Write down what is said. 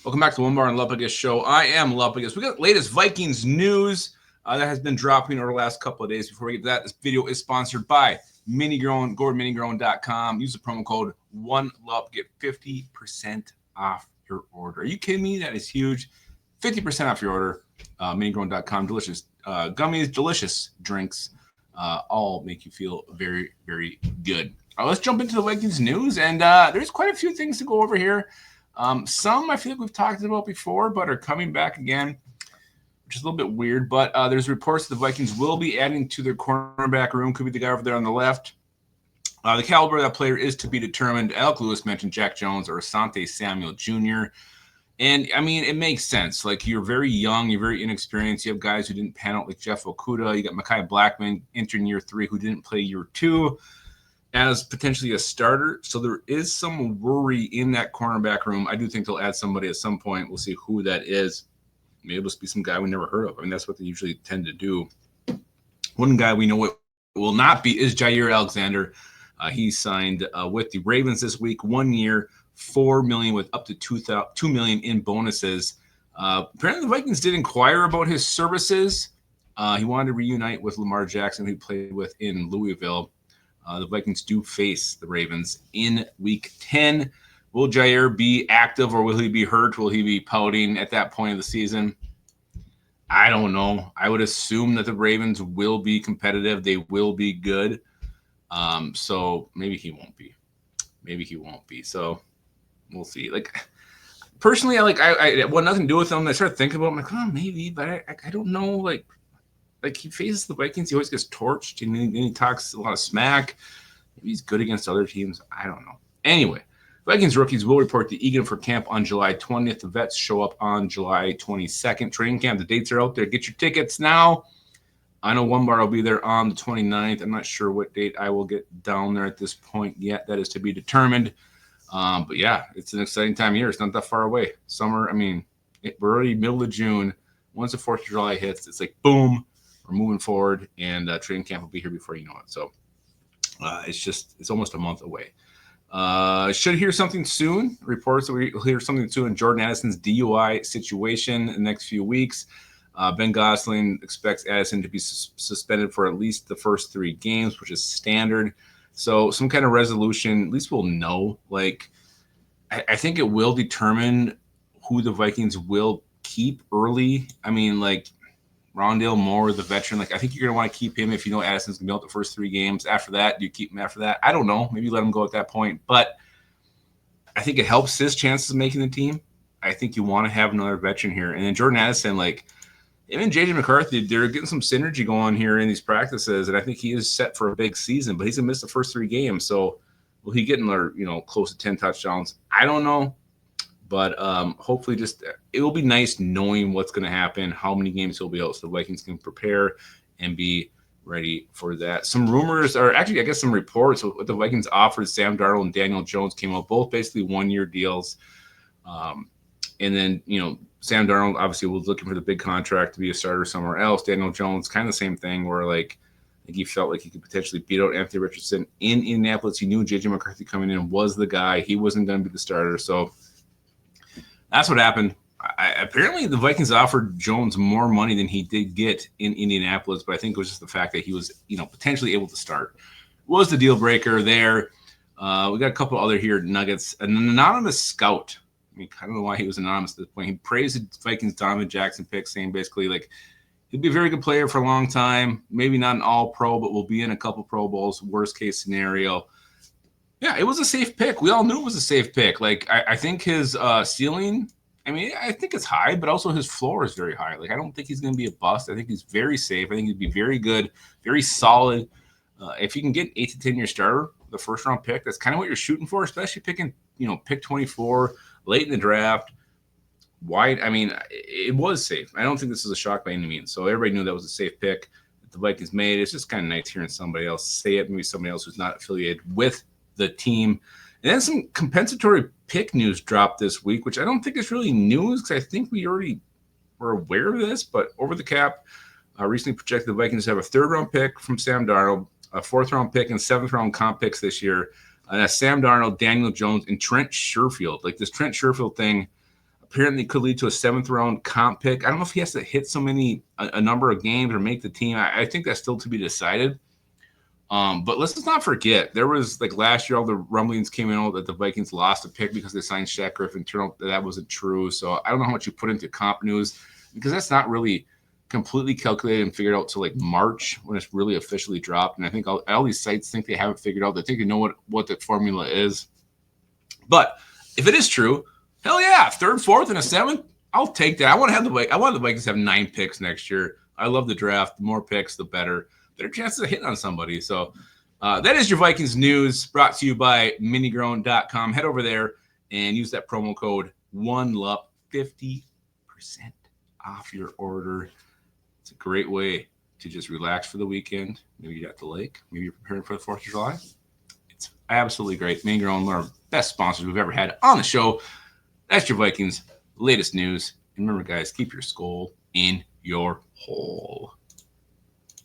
Welcome back to Onebar and Lupagus show. I am Lupagus. We got latest Vikings news that has been dropping over the last couple of days. Before we get to that, this video is sponsored by Minigrown, GordonMinigrown.com. Use the promo code ONELUP, get 50% off your order. Are you kidding me? That is huge. 50% off your order. Minigrown.com. Delicious gummies, delicious drinks. All make you feel very, very good. Let's jump into the Vikings news, and there's quite a few things to go over here. Some I feel like we've talked about before, but are coming back again, which is a little bit weird. But there's reports that the Vikings will be adding to their cornerback room. Could be the guy over there on the left. The caliber of that player is to be determined. Alec Lewis mentioned Jack Jones or Asante Samuel Jr. And, I mean, it makes sense. Like, you're very young. You're very inexperienced. You have guys who didn't pan out like Jeff Okudah. You got Mekhi Blackman entering year 3 who didn't play year 2. As potentially a starter. So there is some worry in that cornerback room. I do think they'll add somebody at some point. We'll see who that is. Maybe it'll just be some guy we never heard of. I mean, that's what they usually tend to do. One guy we know it will not be is Jair Alexander. He signed with the Ravens this week, 1 year, $4 million with up to $2 million in bonuses. Apparently the Vikings did inquire about his services. He wanted to reunite with Lamar Jackson, who he played with in Louisville. The Vikings do face the Ravens in Week 10. Will Jair be active or will he be hurt? Will he be pouting at that point of the season? I don't know. I would assume that the Ravens will be competitive. They will be good. So maybe he won't be. Maybe he won't be. So we'll see. Like, personally, I want nothing to do with him. I started thinking about him, like, oh, maybe, but I don't know. Like he faces the Vikings, he always gets torched, and then he talks a lot of smack. Maybe he's good against other teams. I don't know. Anyway, Vikings rookies will report to Eagan for camp on July 20th. The vets show up on July 22nd. Training camp, the dates are out there. Get your tickets now. I know Onebar will be there on the 29th. I'm not sure what date I will get down there at this point yet. That is to be determined. But, yeah, it's an exciting time of year. It's not that far away. Summer, I mean, we're already middle of June. Once the 4th of July hits, it's like, boom. We're moving forward, and training camp will be here before you know it. So it's almost a month away. Should hear something soon. Reports that we'll hear something soon in Jordan Addison's DUI situation in the next few weeks. Ben Gosling expects Addison to be suspended for at least the first 3 games, which is standard. So some kind of resolution, at least we'll know. Like, I think it will determine who the Vikings will keep early. I mean, like, Rondale Moore, the veteran, like, I think you're going to want to keep him if you know Addison's going to be out the first 3 games. After that, do you keep him after that? I don't know. Maybe let him go at that point. But I think it helps his chances of making the team. I think you want to have another veteran here. And then Jordan Addison, like, him and J.J. McCarthy, they're getting some synergy going here in these practices, and I think he is set for a big season. But he's going to miss the first 3 games. So will he get another, close to 10 touchdowns? I don't know. But hopefully it will be nice knowing what's going to happen, how many games he'll be out, so the Vikings can prepare and be ready for that. Some rumors, or actually I guess some reports, what the Vikings offered Sam Darnold and Daniel Jones came out, both basically 1-year deals. And then, Sam Darnold obviously was looking for the big contract to be a starter somewhere else. Daniel Jones, kind of the same thing where, like, I think he felt like he could potentially beat out Anthony Richardson in Indianapolis. He knew J.J. McCarthy coming in was the guy. He wasn't going to be the starter, so that's what happened. Apparently, the Vikings offered Jones more money than he did get in Indianapolis, but I think it was just the fact that he was, potentially able to start. Was the deal breaker there. We got a couple other here nuggets. An anonymous scout. I mean, I don't know why he was anonymous at this point. He praised the Vikings Donovan Jackson pick, saying basically, like, he'll be a very good player for a long time. Maybe not an all-pro, but will be in a couple Pro Bowls, worst-case scenario. Yeah, it was a safe pick. We all knew it was a safe pick. Like, I think his ceiling, I mean, I think it's high, but also his floor is very high. Like, I don't think he's going to be a bust. I think he's very safe. I think he'd be very good, very solid. If you can get 8 to 10-year starter, the first-round pick, that's kind of what you're shooting for, especially picking, pick 24, late in the draft. Wide, I mean, it was safe. I don't think this is a shock by any means. So everybody knew that was a safe pick that the Vikings made. It's just kind of nice hearing somebody else say it, maybe somebody else who's not affiliated with the team. And then some compensatory pick news dropped this week, which I don't think is really news because I think we already were aware of this. But Over the Cap recently projected the Vikings have a 3rd-round pick from Sam Darnold, a 4th-round pick, and 7th-round comp picks this year. And that's Sam Darnold, Daniel Jones, and Trent Sherfield. Like, this Trent Sherfield thing, apparently could lead to a 7th-round comp pick. I don't know if he has to hit a number of games or make the team. I think that's still to be decided. But let's not forget, there was like last year, all the rumblings came out that the Vikings lost a pick because they signed Shaq Griffin. Turned out that wasn't true. So I don't know how much you put into comp news because that's not really completely calculated and figured out till like March when it's really officially dropped. And I think all these sites think they haven't figured out. They think they know what the formula is. But if it is true, hell yeah, 3rd, 4th, and a 7th, I'll take that. I want the Vikings to have 9 picks next year. I love the draft. The more picks, the better. Better chances of hitting on somebody. So that is your Vikings news brought to you by minigrown.com. Head over there and use that promo code ONELUP, 50% off your order. It's a great way to just relax for the weekend. Maybe you're at the lake. Maybe you're preparing for the 4th of July. It's absolutely great. Mini Grown, one of our best sponsors we've ever had on the show. That's your Vikings latest news. And remember, guys, keep your SKOL in your hole.